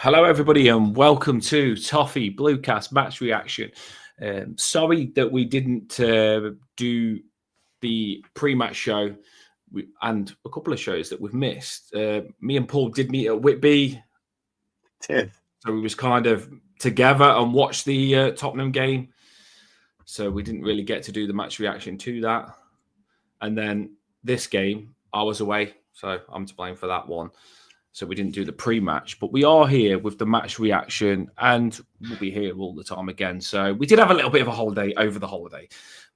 Hello, everybody, and welcome to Toffee Bluecast Match Reaction. Sorry that we didn't do the pre-match show and a couple of shows that we've missed. Me and Paul did meet at Whitby, so we was kind of together and watched the Tottenham game. So we didn't really get to do the match reaction to that. And then this game, I was away, so I'm to blame for that one. So we didn't do the pre-match, but we are here with the match reaction, and we'll be here all the time again. So we did have a little bit of a holiday over the holiday,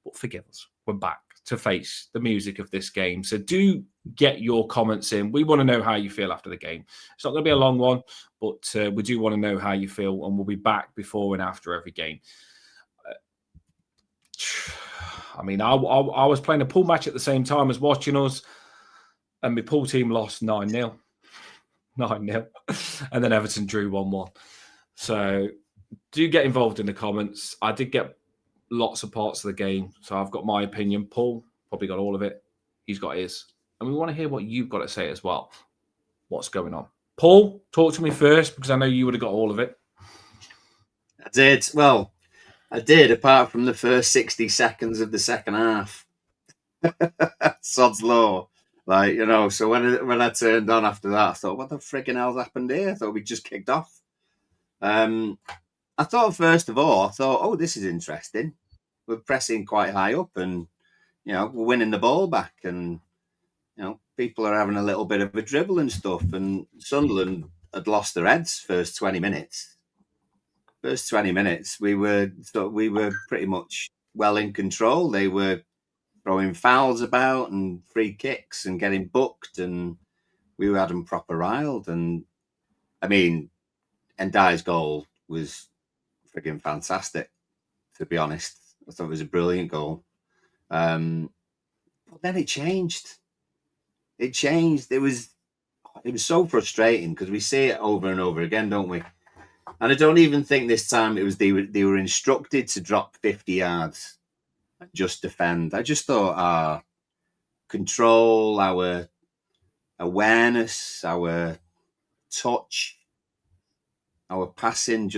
but forgive us. We're back to face the music of this game. So do get your comments in. We want to know how you feel after the game. It's not going to be a long one, but we do want to know how you feel, and we'll be back before and after every game. I mean, I was playing a pool match at the same time as watching us, and my pool team lost 9-0. 9-0, and then Everton drew 1-1. So do get involved in the comments. I did get lots of parts of the game, so I've got my opinion. Paul probably got all of it. He's got his. And we want to hear what you've got to say as well. What's going on? Paul, talk to me first, because I know you would have got all of it. I did. Well, I did, apart from the first 60 seconds of the second half. Sod's law. Like, you know, so when I turned on after that, I thought, what the friggin' hell's happened here? I thought we just kicked off. I thought, first of all, oh, this is interesting. We're pressing quite high up and, you know, we're winning the ball back and, you know, people are having a little bit of a dribble and stuff. And Sunderland had lost their heads first 20 minutes. First 20 minutes, we were pretty much well in control. They were throwing fouls about and free kicks and getting booked, and we had them proper riled. And I mean, Ndai's goal was frigging fantastic, to be honest. I thought it was a brilliant goal. But then it changed. It changed. It was so frustrating because we see it over and over again, don't we? And I don't even think this time it was they were instructed to drop 50 yards. Just defend. I just thought our control, our awareness, our touch, our passing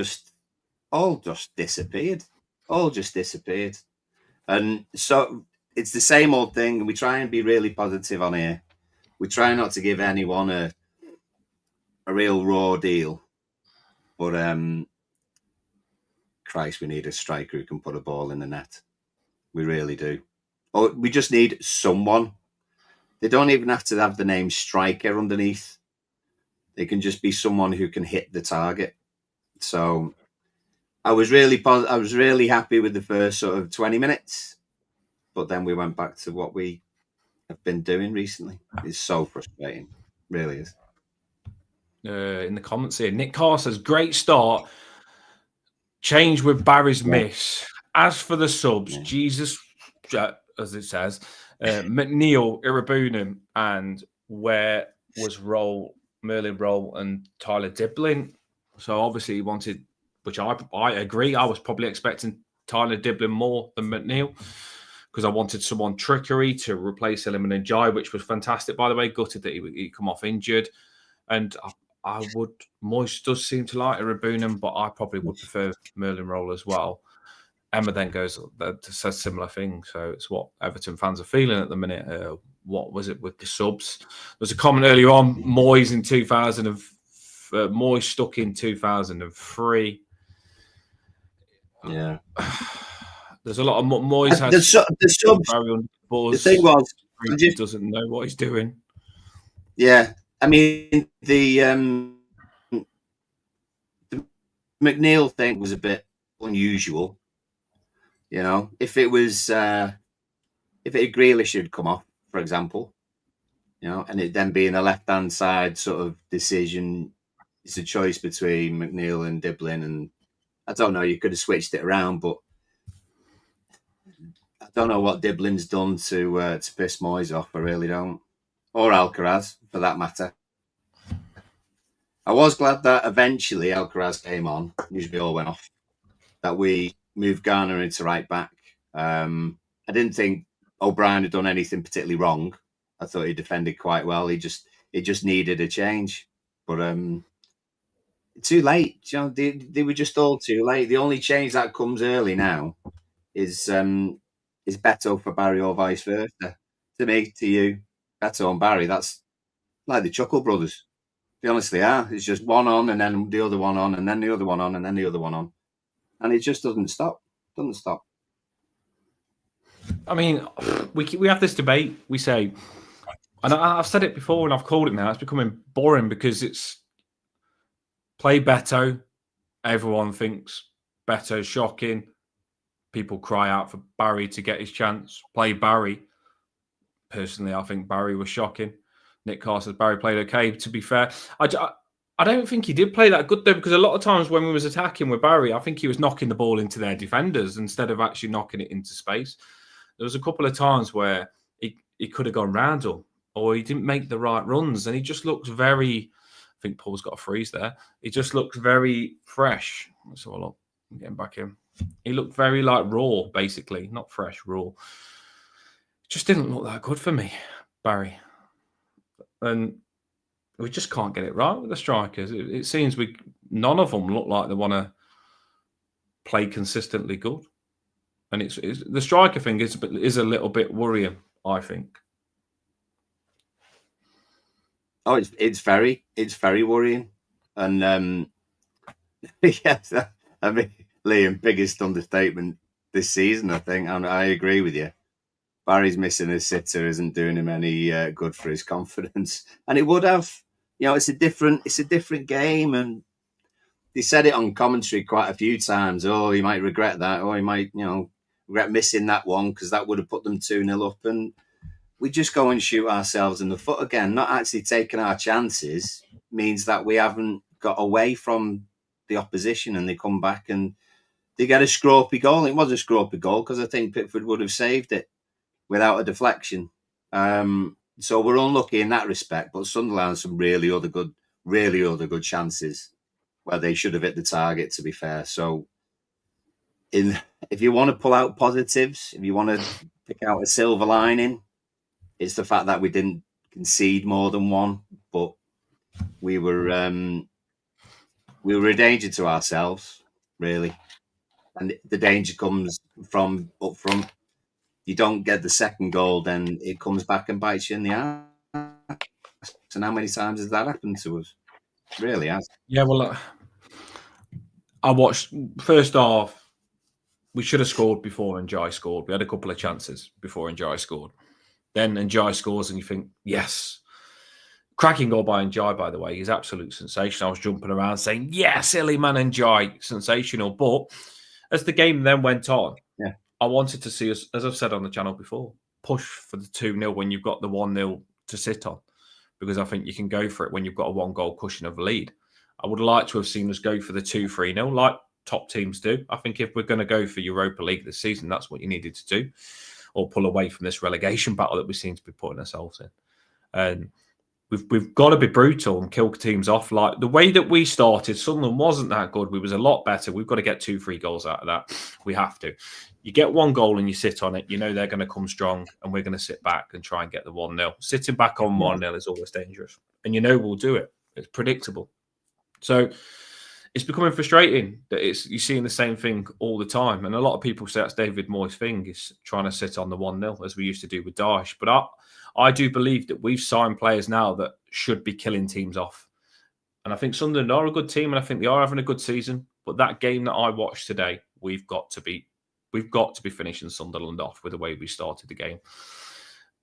all just disappeared. All just disappeared. And so it's the same old thing. And we try and be really positive on here. We try not to give anyone a real raw deal. But Christ, we need a striker who can put a ball in the net. We really do. Or we just need someone. They don't even have to have the name striker underneath. They can just be someone who can hit the target. So I was really happy with the first sort of 20 minutes. But then we went back to what we have been doing recently. It's so frustrating. It really is. In the comments here, Nick Carr says, great start. Change with Barry's miss. As for the subs, Jesus, as it says, McNeil, Irabunum, and where was Merlin Roll and Tyler Diblin? So obviously he wanted, which I agree. I was probably expecting Tyler Diblin more than McNeil because I wanted someone trickery to replace Eliman and Jai, which was fantastic, by the way. Gutted that he'd come off injured. And Moyes does seem to like Irabunum, but I probably would prefer Merlin Roll as well. Emma then says similar thing. So it's what Everton fans are feeling at the minute. What was it with the subs? There was a comment earlier on, Moyes in 2000 of Moyes stuck in 2003. Yeah. There's a lot of Moyes has the subs. The thing was, he doesn't know what he's doing. Yeah. I mean, the McNeil thing was a bit unusual. You know, if it Grealish had come off, for example, you know, and it then being a left-hand side sort of decision, it's a choice between McNeil and Diblin, and I don't know, you could have switched it around, but I don't know what Diblin's done to piss Moyes off. I really don't, or Alcaraz for that matter. I was glad that eventually Alcaraz came on. Usually all went off. That we moved Garner into right back. I didn't think O'Brien had done anything particularly wrong. I thought he defended quite well. It just needed a change. But too late. You know, they were just all too late. The only change that comes early now is Beto for Barry or vice versa. To me, to you, Beto and Barry, that's like the Chuckle Brothers. They honestly are. It's just one on and then the other one on and then the other one on and then the other one on. And it just doesn't stop. Doesn't stop. I mean, we have this debate. We say, and I've said it before and I've called it now, it's becoming boring because it's play Beto. Everyone thinks Beto's shocking. People cry out for Barry to get his chance. Play Barry. Personally, I think Barry was shocking. Nick Carr says Barry played okay. To be fair, I don't think he did play that good though, because a lot of times when we was attacking with Barry, I think he was knocking the ball into their defenders instead of actually knocking it into space. There was a couple of times where he could have gone round them, or he didn't make the right runs, and he just looks very. I think Paul's got a freeze there. He just looks very fresh. Let's have a look. I'm getting back in. He looked very like raw, basically, not fresh, raw. Just didn't look that good for me, Barry. And we just can't get it right with the strikers. It seems none of them look like they want to play consistently good. And it's the striker thing is a little bit worrying, I think. Oh, it's very worrying. And yes, I mean, Liam, biggest understatement this season, I think, and I agree with you. Barry's missing a sitter isn't doing him any good for his confidence, and it would have. You know, it's a different game, and they said it on commentary quite a few times. Oh, he might regret that. Oh, he might, regret missing that one because that would have put them 2-0 up. And we just go and shoot ourselves in the foot again. Not actually taking our chances means that we haven't got away from the opposition, and they come back and they get a scropey goal. It was a scropey goal because I think Pickford would have saved it without a deflection. So we're unlucky in that respect, but Sunderland had some really other good chances where they should have hit the target, to be fair. So if you want to pull out positives, if you want to pick out a silver lining, it's the fact that we didn't concede more than one, but we were a danger to ourselves, really. And the danger comes from up front. You don't get the second goal, then it comes back and bites you in the ass. And how many times has that happened to us? It really has. Yeah, well, I watched first half. We should have scored before Njai scored. We had a couple of chances before Njai scored. Then Njai scores, and you think, yes. Cracking goal by Njai, by the way. He's absolute sensation. I was jumping around saying, yes, silly man Njai, sensational. But as the game then went on, I wanted to see us, as I've said on the channel before, push for the 2-0 when you've got the 1-0 to sit on, because I think you can go for it when you've got a 1-goal cushion of a lead. I would like to have seen us go for the 2-3-0 like top teams do. I think if we're going to go for Europa League this season, that's what you needed to do, or pull away from this relegation battle that we seem to be putting ourselves in. And we've got to be brutal and kill teams off. Like the way that we started, Sunderland wasn't that good. We was a lot better. We've got to get 2-3 goals out of that. We have to. You get 1 goal and you sit on it, you know they're going to come strong, and we're going to sit back and try and get the 1-0. Sitting back on 1-0 is always dangerous. And you know we'll do it. It's predictable. So it's becoming frustrating that you're seeing the same thing all the time. And a lot of people say that's David Moyes' thing, is trying to sit on the 1-0 as we used to do with Daesh. But I do believe that we've signed players now that should be killing teams off. And I think Sunderland are a good team, and I think they are having a good season. But that game that I watched today, we've got to be finishing Sunderland off with the way we started the game.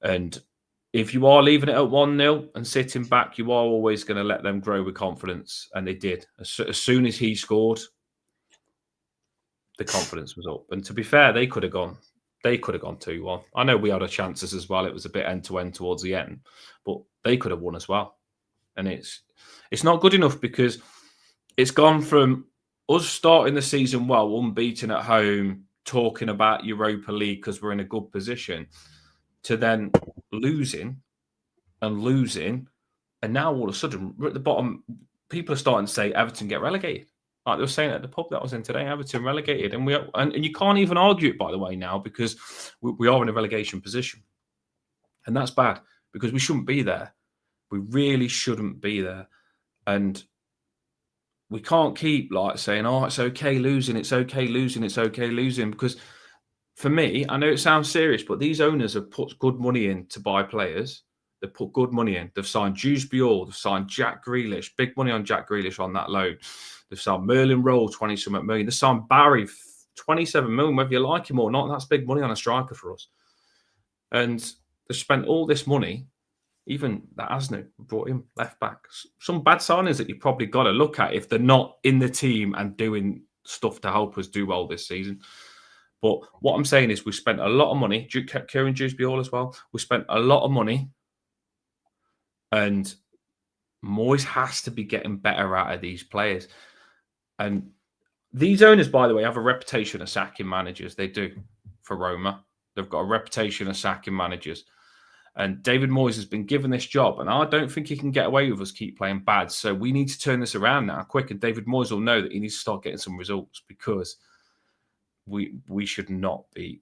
And if you are leaving it at 1-0 and sitting back, you are always going to let them grow with confidence. And they did. As soon as he scored, the confidence was up. And to be fair, they could have gone 2-1. I know we had our chances as well. It was a bit end-to-end towards the end, but they could have won as well. And it's not good enough, because it's gone from us starting the season well, unbeaten at home, talking about Europa League because we're in a good position, to then losing. And now all of a sudden, we're at the bottom. People are starting to say Everton get relegated. Like they were saying at the pub that I was in today, Everton relegated. And and you can't even argue it, by the way, now, because we are in a relegation position. And that's bad, because we shouldn't be there. We really shouldn't be there. And we can't keep like saying, "Oh, it's okay losing, it's okay losing, it's okay losing." Because for me, I know it sounds serious, but these owners have put good money in to buy players. They've put good money in. They've signed Dewsbury, they've signed Jack Grealish, big money on Jack Grealish on that loan. They've signed Merlin Roll, 20-something million. They've signed Barry, 27 million, whether you like him or not. That's big money on a striker for us. And they've spent all this money. Even that Asno brought him left back. Some bad signings that you probably got to look at if they're not in the team and doing stuff to help us do well this season. But what I'm saying is we spent a lot of money. Kieran Dewsbury as well. We spent a lot of money. And Moyes has to be getting better out of these players. And these owners, by the way, have a reputation of sacking managers. They do for Roma. They've got a reputation of sacking managers. And David Moyes has been given this job, and I don't think he can get away with us keep playing bad. So we need to turn this around now quick, and David Moyes will know that he needs to start getting some results because we should be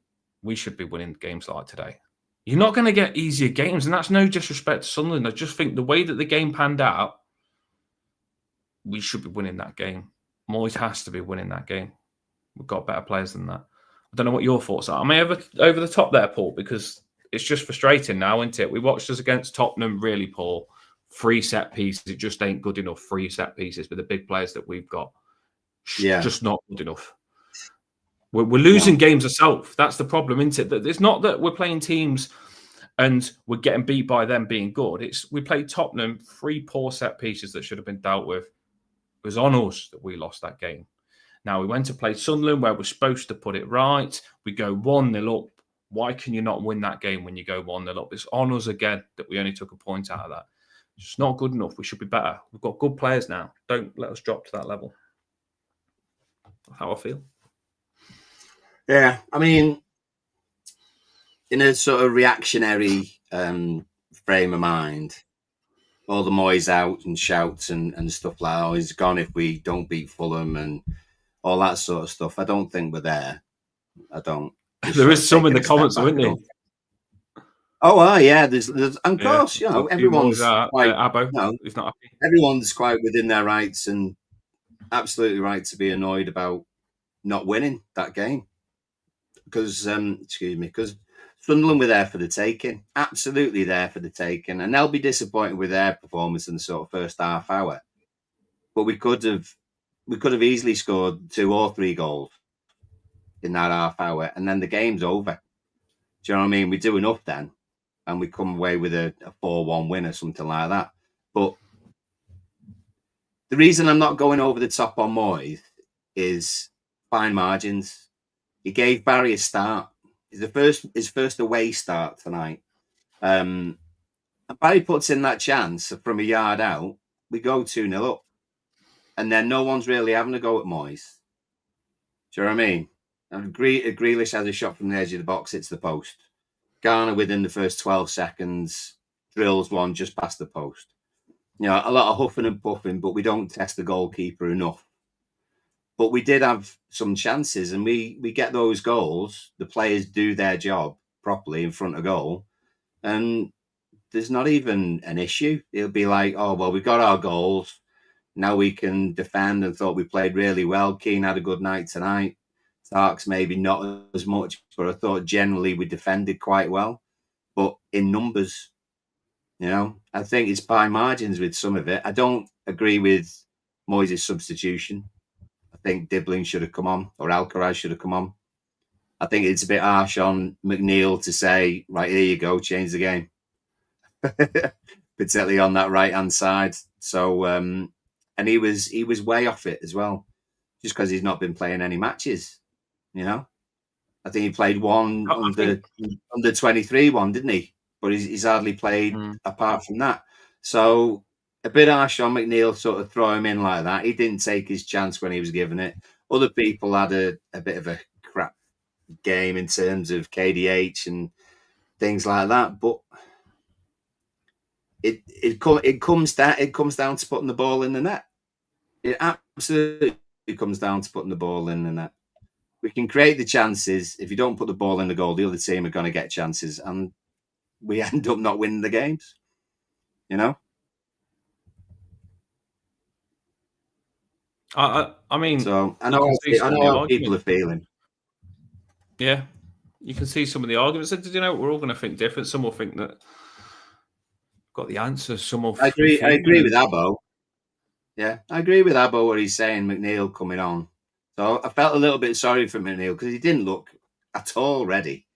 winning games like today. You're not going to get easier games, and that's no disrespect to Sunderland. I just think the way that the game panned out, we should be winning that game. Moyes has to be winning that game. We've got better players than that. I don't know what your thoughts are. Am I over the top there, Paul? Because it's just frustrating now, isn't it? We watched us against Tottenham, really poor. 3 set pieces. It just ain't good enough. 3 set pieces with the big players that we've got. Yeah. Just not good enough. We're losing games ourselves. That's the problem, isn't it? It's not that we're playing teams and we're getting beat by them being good. It's we played Tottenham, 3 poor set pieces that should have been dealt with. It was on us that we lost that game. Now, we went to play Sunderland where we're supposed to put it right. We go 1-0 up. Why can you not win that game when you go 1-0 up? It's on us again that we only took a point out of that. It's just not good enough. We should be better. We've got good players now. Don't let us drop to that level. That's how I feel. Yeah, I mean, in a sort of reactionary frame of mind, all the Moyes out and shouts and stuff like that, oh, he's gone if we don't beat Fulham and all that sort of stuff. I don't think we're there. I don't. There is some in the comments, isn't there? Oh, yeah. There's of course, you know, everyone's quite, Abbo, he's not happy. Everyone's quite within their rights and absolutely right to be annoyed about not winning that game. Because, because Sunderland were there for the taking, absolutely there for the taking, and they'll be disappointed with their performance in the sort of first half hour. But we could have easily scored 2 or 3 goals in that half hour, and then the game's over. Do you know what I mean? We do enough then, and we come away with a 4-1 win or something like that. But the reason I'm not going over the top on Moyes is fine margins. He gave Barry a start. His first away start tonight. And Barry puts in that chance from a yard out. We go 2-0 up. And then no one's really having a go at Moyes. Do you know what I mean? And Grealish has a shot from the edge of the box, hits the post. Garner, within the first 12 seconds, drills one just past the post. You know, a lot of huffing and puffing, but we don't test the goalkeeper enough. But we did have some chances, and we get those goals. The players do their job properly in front of goal, and there's not even an issue. It'll be like, oh, well, we got our goals. Now we can defend, and thought we played really well. Keane had a good night tonight. Starks maybe not as much, but I thought generally we defended quite well. But in numbers, you know, I think it's by margins with some of it. I don't agree with Moyes' substitution. I think Dibbling should have come on, or Alcaraz should have come on. I think it's a bit harsh on McNeil to say, right, here you go, change the game. Particularly on that right-hand side. So, and he was way off it as well, just because he's not been playing any matches, you know. I think he played one under 23 one, didn't he? But he's hardly played apart from that. So a bit harsh on McNeil, sort of throw him in like that. He didn't take his chance when he was given it. Other people had a bit of a crap game in terms of KDH and things like that. But it comes down to putting the ball in the net. It absolutely comes down to putting the ball in the net. We can create the chances. If you don't put the ball in the goal, the other team are going to get chances, and we end up not winning the games. You know. I mean, So I you know can see some of the how people are argument. feeling. Yeah, you can see some of the arguments. And, you know, we're all going to think different. Some will think that got the answers. Some will I be agree with fuming. Abbo. Yeah, I agree with Abbo what he's saying. McNeil coming on, so I felt a little bit sorry for McNeil because he didn't look at all ready.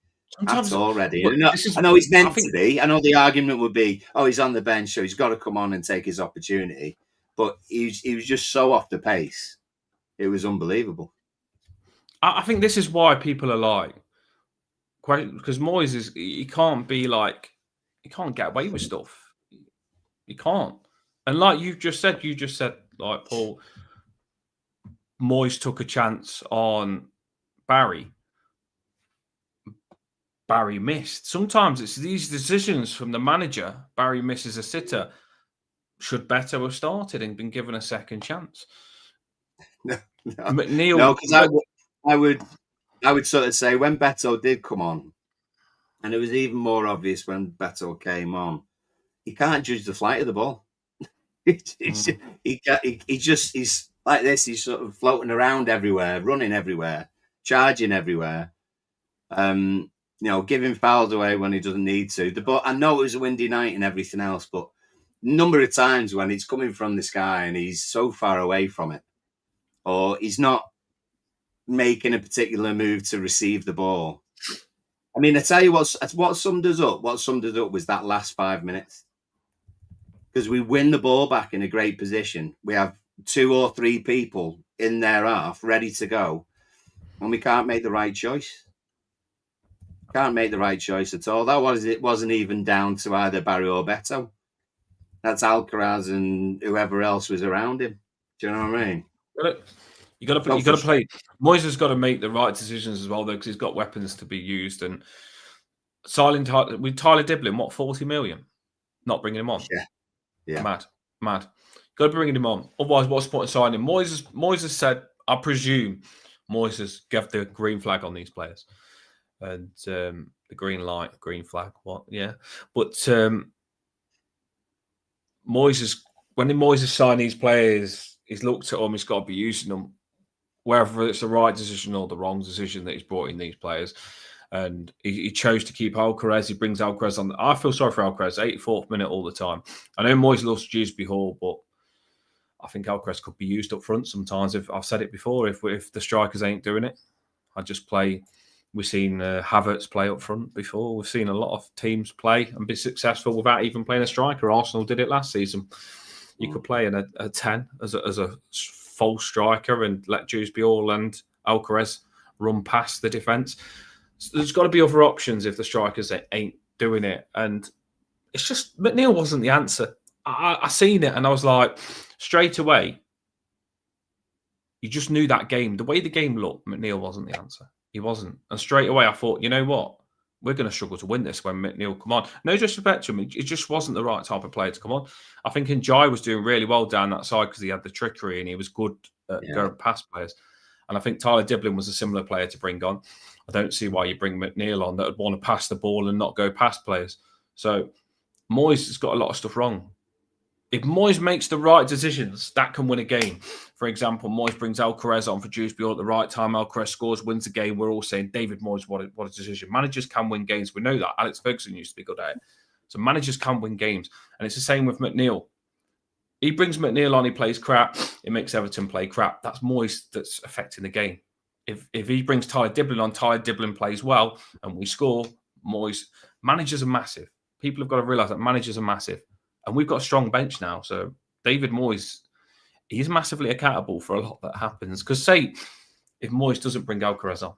At Sometimes, all ready. but this is, I know he's I meant to think, be. I know the argument would be, oh, he's on the bench, so he's got to come on and take his opportunity. But he was just so off the pace. It was unbelievable. I think this is why people are like, because Moyes is, he can't be like, he can't get away with stuff. He can't. And like you just said, like, Paul, Moyes took a chance on Barry. Barry missed. Sometimes it's these decisions from the manager. Barry misses a sitter. Should Beto have started and been given a second chance? No, McNeil, because I would sort of say when Beto did come on, and it was even more obvious when Beto came on, he can't judge the flight of the ball. He's like this. He's sort of floating around everywhere, running everywhere, charging everywhere. Giving fouls away when he doesn't need to. But I know it was a windy night and everything else, but number of times when it's coming from the sky and he's so far away from it, or he's not making a particular move to receive the ball. I mean, I tell you what summed us up. What summed us up was that last 5 minutes. Because we win the ball back in a great position. We have 2 or 3 people in their half ready to go, and we can't make the right choice. Can't make the right choice at all. It wasn't even down to either Barry or Beto. That's Alcaraz and whoever else was around him. Do you know what I mean? You got to play. Moyes has got to make the right decisions as well, though, because he's got weapons to be used. And with Tyler Diblin, what, 40 million? Not bringing him on. Yeah. Mad. Got to be bringing him on. Otherwise, what's the point of signing? Moyes has said, I presume Moyes has given the green flag on these players. And the green light, green flag, what? Yeah. But when Moyes has signed these players, he's looked at them, he's got to be using them, whether it's the right decision or the wrong decision that he's brought in these players. And he chose to keep Alcaraz. He brings Alcaraz on. I feel sorry for Alcaraz, 84th minute all the time. I know Moyes loves Dewsbury Hall, but I think Alcaraz could be used up front sometimes. If I've said it before, if the strikers ain't doing it, I just play. We've seen Havertz play up front before. We've seen a lot of teams play and be successful without even playing a striker. Arsenal did it last season. You could play in a 10 as a false striker and let Dewsbury Hall and Alcaraz run past the defence. So there's got to be other options if the strikers ain't doing it. And it's just, McNeil wasn't the answer. I seen it and I was like, straight away, you just knew that game. The way the game looked, McNeil wasn't the answer. He wasn't. And straight away, I thought, you know what? We're going to struggle to win this when McNeil come on. No disrespect to him. It just wasn't the right type of player to come on. I think Njai was doing really well down that side because he had the trickery and he was good at going past players. And I think Tyler Diblin was a similar player to bring on. I don't see why you bring McNeil on that would want to pass the ball and not go past players. So Moyes has got a lot of stuff wrong. If Moyes makes the right decisions, that can win a game. For example, Moyes brings Alcaraz on for Dewsbury at the right time. Alcaraz scores, wins the game. We're all saying, David Moyes, what a decision. Managers can win games. We know that. Alex Ferguson used to be good at it. So managers can win games. And it's the same with McNeil. He brings McNeil on, he plays crap. It makes Everton play crap. That's Moyes that's affecting the game. If he brings Tyler Diblin on, Tyler Diblin plays well, and we score, Moyes. Managers are massive. People have got to realise that managers are massive. And we've got a strong bench now. So David Moyes, he's massively accountable for a lot that happens. Because say, if Moyes doesn't bring Alcaraz on,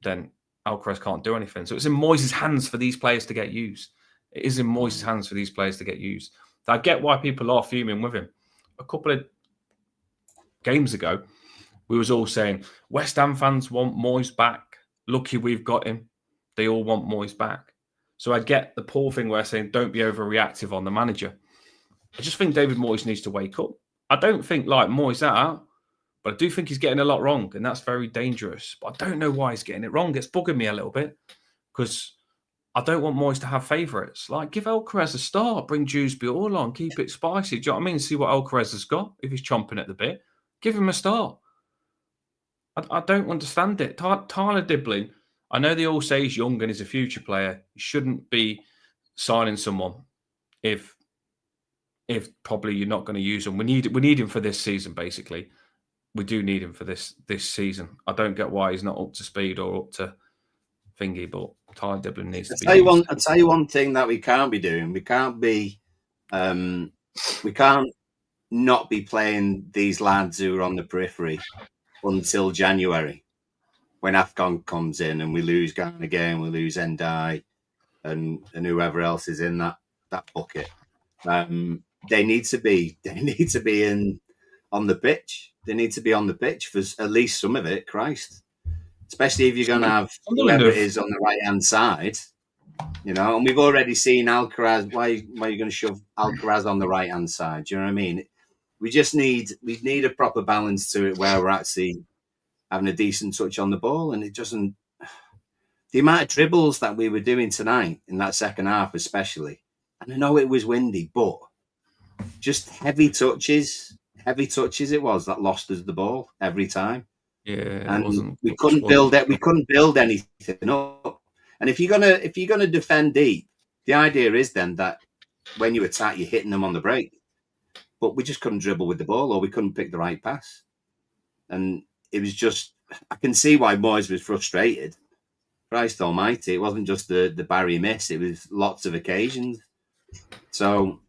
then Alcaraz can't do anything. So it's in Moyes' hands for these players to get used. It is in Moyes' hands for these players to get used. I get why people are fuming with him. A couple of games ago, we was all saying, West Ham fans want Moyes back. Lucky we've got him. They all want Moyes back. So I get the Paul thing where saying, don't be overreactive on the manager. I just think David Moyes needs to wake up. I don't think like Moyes out, but I do think he's getting a lot wrong, and that's very dangerous. But I don't know why he's getting it wrong. It's bugging me a little bit because I don't want Moyes to have favourites. Like, give Alcaraz a start, bring Dewsbury all on, keep it spicy. Do you know what I mean? See what Alcaraz has got if he's chomping at the bit. Give him a start. I don't understand it. Tyler Dibbling, I know they all say he's young and he's a future player. He shouldn't be signing someone if probably you're not going to use him. We need him for this season, basically. We do need him for this season. I don't get why he's not up to speed or up to thingy, but Tyler Dibbling needs to be used. I'll tell you one thing that we can't be doing. We can't not be playing these lads who are on the periphery until January, when AFCON comes in and we lose Ghana again, we lose Endai and whoever else is in that bucket. They need to be in on the pitch. They need to be on the pitch for at least some of it. Christ, especially if you're going to have whoever it is on the right hand side. And we've already seen Alcaraz. Why are you going to shove Alcaraz on the right hand side? Do you know what I mean? We need a proper balance to it where we're actually having a decent touch on the ball, and it doesn't. The amount of dribbles that we were doing tonight in that second half, especially, and I know it was windy, but just heavy touches it was that lost us the ball every time. Yeah, and we couldn't build it. We couldn't build anything up. And if you're gonna defend deep, the idea is then that when you attack, you're hitting them on the break. But we just couldn't dribble with the ball, or we couldn't pick the right pass. And it was just, I can see why Moyes was frustrated. Christ almighty, it wasn't just the Barry miss, it was lots of occasions. So,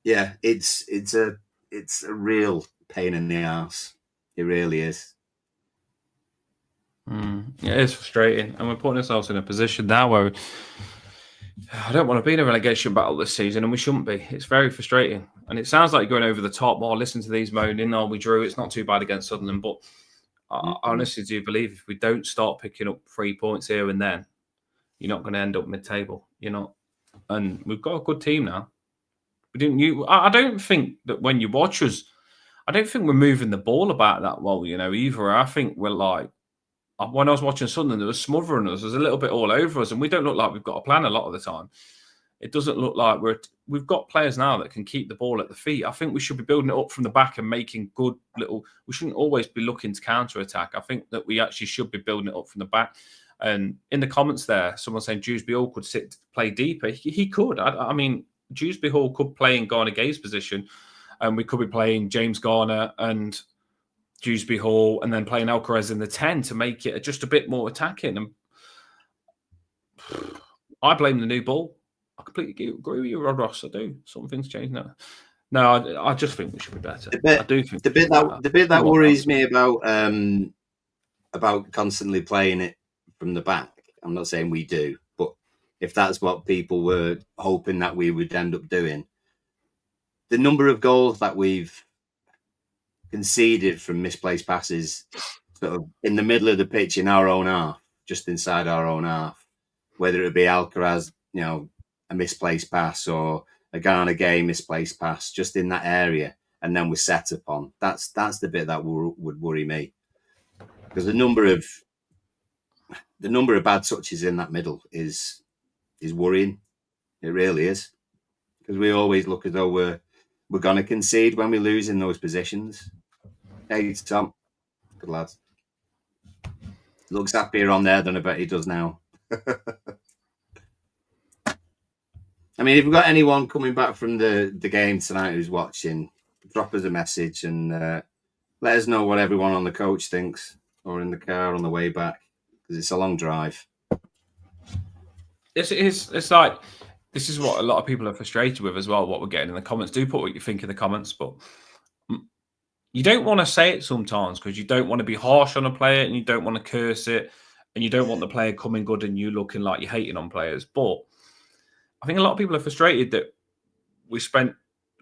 yeah, it's a real pain in the arse. It really is. Yeah, it is frustrating. And we're putting ourselves in a position now where I don't want to be in a relegation battle this season, and we shouldn't be. It's very frustrating. And it sounds like you're going over the top. Well, listen to these moaning. Oh, we drew. It's not too bad against Sunderland. But I honestly do believe if we don't start picking up 3 points here and then, you're not going to end up mid-table. You're not. And we've got a good team now. I don't think that when you watch us, I don't think we're moving the ball about that well, either. I think we're like, when I was watching Sunderland, there was smothering us. There's a little bit all over us, and we don't look like we've got a plan a lot of the time. It doesn't look like we've got players now that can keep the ball at the feet. I think we should be building it up from the back and making good little. We shouldn't always be looking to counter attack. I think that we actually should be building it up from the back. And in the comments there, someone saying Dewsbury Hall could play deeper. He could. I mean, Dewsbury Hall could play in Garner Gay's position, and we could be playing James Garner and Dewsbury Hall, and then playing Alcaraz in the 10 to make it just a bit more attacking. And I blame the new ball. I completely agree with you, Rod Ross. I do. Something's changed now. No, I just think we should be better. I do think the bit that worries me about constantly playing it from the back. I'm not saying we do, but if that's what people were hoping that we would end up doing, the number of goals that we've conceded from misplaced passes sort of in the middle of the pitch in our own half, just inside our own half, whether it be Alcaraz, a misplaced pass, or a Ghana Gay misplaced pass, just in that area, and then we're set upon. That's the bit that would worry me, because the number of bad touches in that middle is worrying. It really is, because we always look as though we're going to concede when we lose in those positions. Hey, Tom. Good lads. Looks happier on there than I bet he does now. I mean, if we've got anyone coming back from the game tonight who's watching, drop us a message and let us know what everyone on the coach thinks, or in the car on the way back, because it's a long drive. It's like, this is what a lot of people are frustrated with as well, what we're getting in the comments. Do put what you think in the comments, but you don't want to say it sometimes because you don't want to be harsh on a player and you don't want to curse it and you don't want the player coming good and you looking like you're hating on players. But I think a lot of people are frustrated that we spent.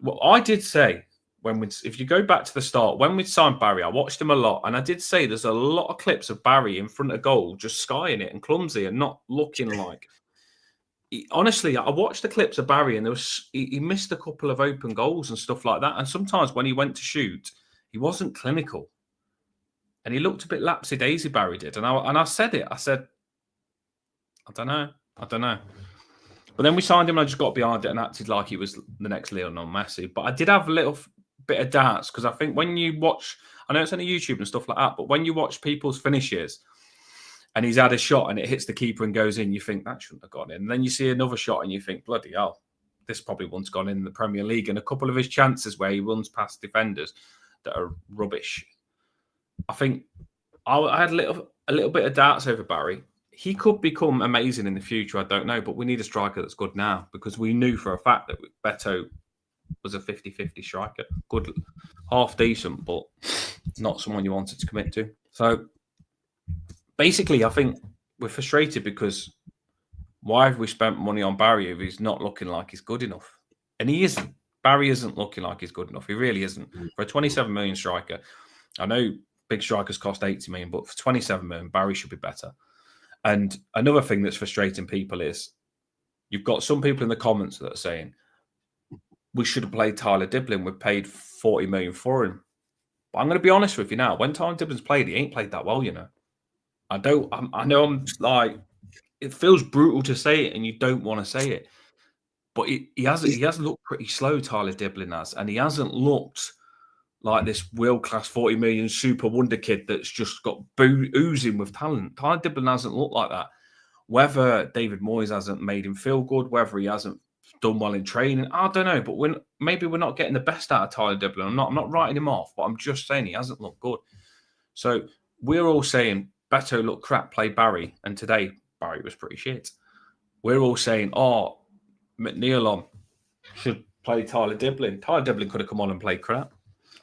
Well, I did say if you go back to the start, when we signed Barry, I watched him a lot, and I did say there's a lot of clips of Barry in front of goal, just skying it and clumsy and not looking like. Honestly, I watched the clips of Barry, and he missed a couple of open goals and stuff like that. And sometimes when he went to shoot, he wasn't clinical, and he looked a bit lapsy-daisy. Barry did, and I said it. I said, I don't know. But then we signed him and I just got behind it and acted like he was the next Lionel Messi. But I did have a little bit of darts, because I think when you watch, I know it's on YouTube and stuff like that, but when you watch people's finishes and he's had a shot and it hits the keeper and goes in, you think that shouldn't have gone in. And then you see another shot and you think, bloody hell, this probably once gone in the Premier League. And a couple of his chances where he runs past defenders that are rubbish. I think I had a little bit of doubts over Barry. He could become amazing in the future, I don't know, but we need a striker that's good now, because we knew for a fact that Beto was a 50-50 striker. Good, half decent, but not someone you wanted to commit to. So basically, I think we're frustrated because why have we spent money on Barry if he's not looking like he's good enough? And he isn't. Barry isn't looking like he's good enough. He really isn't. For a 27 million striker, I know big strikers cost 80 million, but for 27 million, Barry should be better. And another thing that's frustrating people is you've got some people in the comments that are saying, we should have played Tyler Diblin. We paid 40 million for him. But I'm going to be honest with you now. When Tyler Diblin's played, he ain't played that well, you know. I know I'm like, it feels brutal to say it and you don't want to say it. But he hasn't looked pretty slow, Tyler Diblin has. And he hasn't looked like this world-class 40 million super wonder kid that's just got oozing with talent. Tyler Diblin hasn't looked like that. Whether David Moyes hasn't made him feel good, whether he hasn't done well in training, I don't know. But maybe we're not getting the best out of Tyler Diblin. I'm not writing him off, but I'm just saying he hasn't looked good. So we're all saying Beto looked crap, play Barry, and today Barry was pretty shit. We're all saying, oh, McNeil should play Tyler Diblin. Tyler Diblin could have come on and played crap.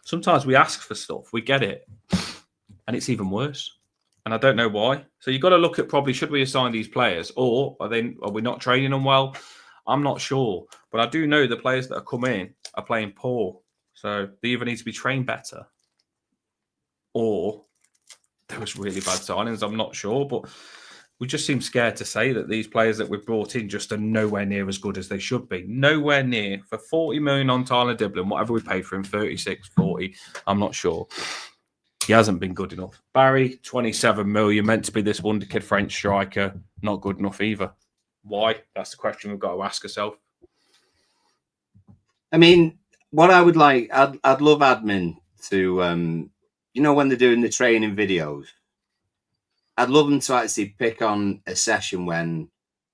Sometimes we ask for stuff, we get it, and it's even worse. And I don't know why. So you've got to look at probably, should we assign these players, or are we not training them well? I'm not sure. But I do know the players that are come in are playing poor. So they either need to be trained better, or there was really bad signings. I'm not sure. But we just seem scared to say that these players that we've brought in just are nowhere near as good as they should be. Nowhere near. For 40 million on Tyler Diblin, whatever we paid for him, 36, 40, I'm not sure. He hasn't been good enough. Barry, 27 million, meant to be this wonder kid French striker, not good enough either. Why? That's the question we've got to ask ourselves. I mean, what I would like, I'd love admin to, you know, when they're doing the training videos, I'd love them to actually pick on a session when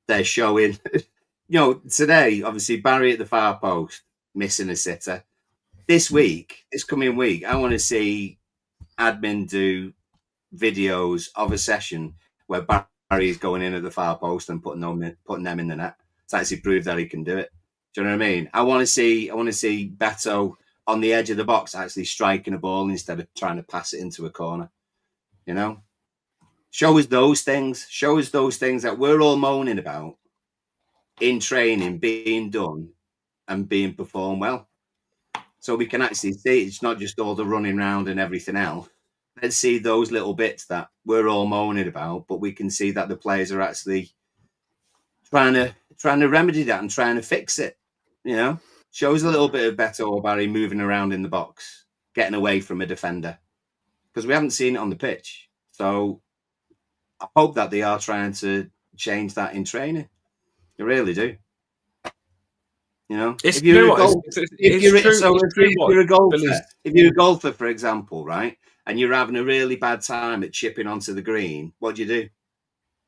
they're showing, you know, today, obviously, Barry at the far post, missing a sitter. This coming week, I want to see admin do videos of a session where Barry's going in at the far post and putting them in the net to actually prove that he can do it. Do you know what I mean? I want to see Beto on the edge of the box actually striking a ball instead of trying to pass it into a corner. You know? Show us those things. Show us those things that we're all moaning about in training being done and being performed well. So we can actually see it's not just all the running around and everything else. Let's see those little bits that we're all moaning about, but we can see that the players are actually trying to remedy that and trying to fix it. You know, shows a little bit of Beto or Barry moving around in the box, getting away from a defender, because we haven't seen it on the pitch. So I hope that they are trying to change that in training. They really do. You know, if you're a golfer, for example, right, and you're having a really bad time at chipping onto the green, what do?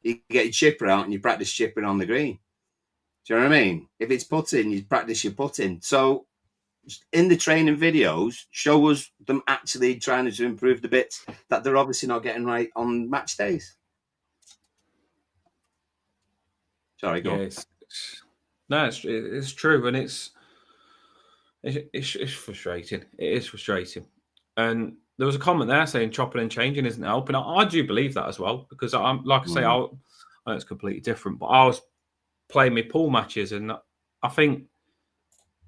You get your chipper out and you practice chipping on the green. Do you know what I mean? If it's putting, you practice your putting. So in the training videos, show us them actually trying to improve the bits that they're obviously not getting right on match days. Sorry, go on. No, it's true, and it's frustrating. It is frustrating. And there was a comment there saying chopping and changing isn't helping. I do believe that as well, because I'm like I say, I know it's completely different, but I was playing my pool matches, and I think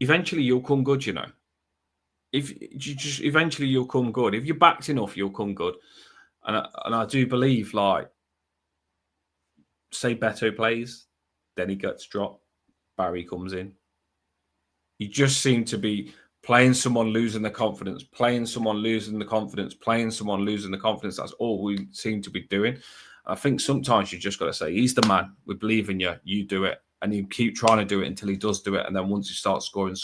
eventually you'll come good. You know, if you just eventually you'll come good. If you're backed enough, you'll come good. And I do believe, like, say Beto plays, then he gets dropped. Barry comes in. You just seem to be playing someone losing the confidence, playing someone losing the confidence, playing someone losing the confidence. That's all we seem to be doing. I think sometimes you just got to say, he's the man. We believe in you. You do it. and he'll keep trying to do it until he does do it. And then once he starts scoring,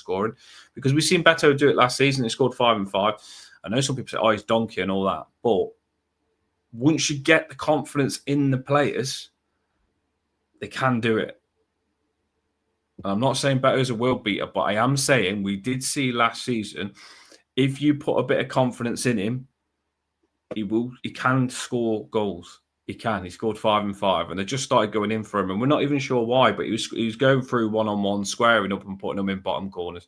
because we've seen Beto do it last season. He scored 5 and 5. I know some people say, "Oh, he's donkey" and all that, but once you get the confidence in the players, they can do it. And I'm not saying Beto's a world beater, but I am saying we did see last season, if you put a bit of confidence in him, he can score goals. He can. He scored 5 and 5, and they just started going in for him. And we're not even sure why, but he was going through one-on-one, squaring up and putting them in bottom corners.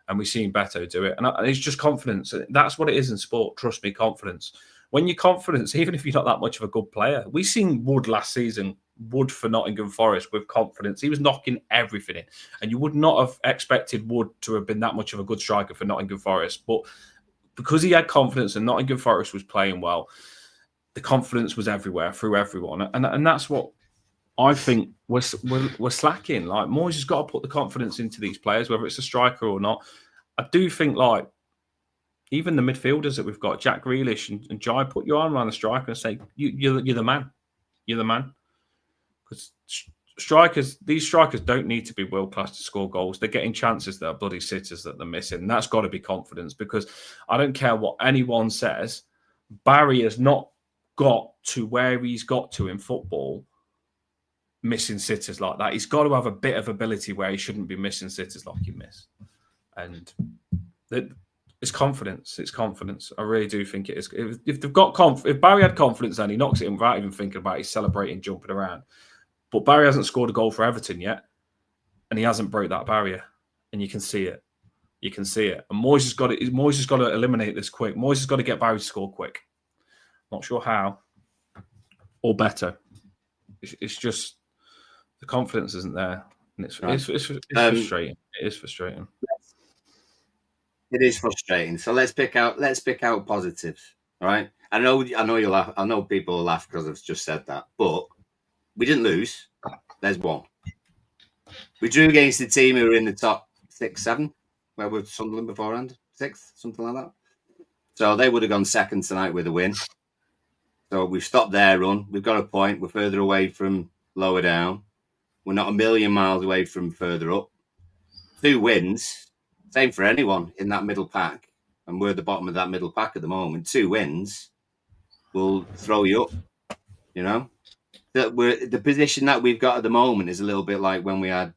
And we've seen Beto do it. And it's just confidence. That's what it is in sport. Trust me, confidence. When you're confident, even if you're not that much of a good player, we've seen Wood last season, Wood for Nottingham Forest with confidence. He was knocking everything in. And you would not have expected Wood to have been that much of a good striker for Nottingham Forest. But because he had confidence and Nottingham Forest was playing well, the confidence was everywhere through everyone. And that's what I think we're slacking. Like, Moyes has got to put the confidence into these players, whether it's a striker or not. I do think, like, even the midfielders that we've got, Jack Grealish and Jai, put your arm around the striker and say, you're the man. You're the man. Because these strikers don't need to be world-class to score goals. They're getting chances that are bloody sitters that they're missing. And that's got to be confidence, because I don't care what anyone says, Barry has not got to where he's got to in football missing sitters like that. He's got to have a bit of ability where he shouldn't be missing sitters like he missed. And it's confidence. It's confidence. I really do think it is. If they've got if Barry had confidence, then he knocks it in without even thinking about it. He's celebrating, jumping around. But Barry hasn't scored a goal for Everton yet, and he hasn't broke that barrier. And you can see it. You can see it. And Moyes has got to eliminate this quick. Moyes has got to get Barry to score quick. Not sure how, or better. It's just the confidence isn't there, and it's frustrating. It is frustrating. It is frustrating. So let's pick out positives. All right. I know you'll laugh. I know people will laugh because I've just said that, but we didn't lose. There's one. We drew against the team who were in the top 6, 7, where were Sunderland beforehand? 6th, something like that. So they would have gone second tonight with a win. So we've stopped their run. We've got a point. We're further away from lower down. We're not a million miles away from further up. 2 wins. Same for anyone in that middle pack. And we're at the bottom of that middle pack at the moment. 2 wins will throw you up, you know? The position that we've got at the moment is a little bit like when we had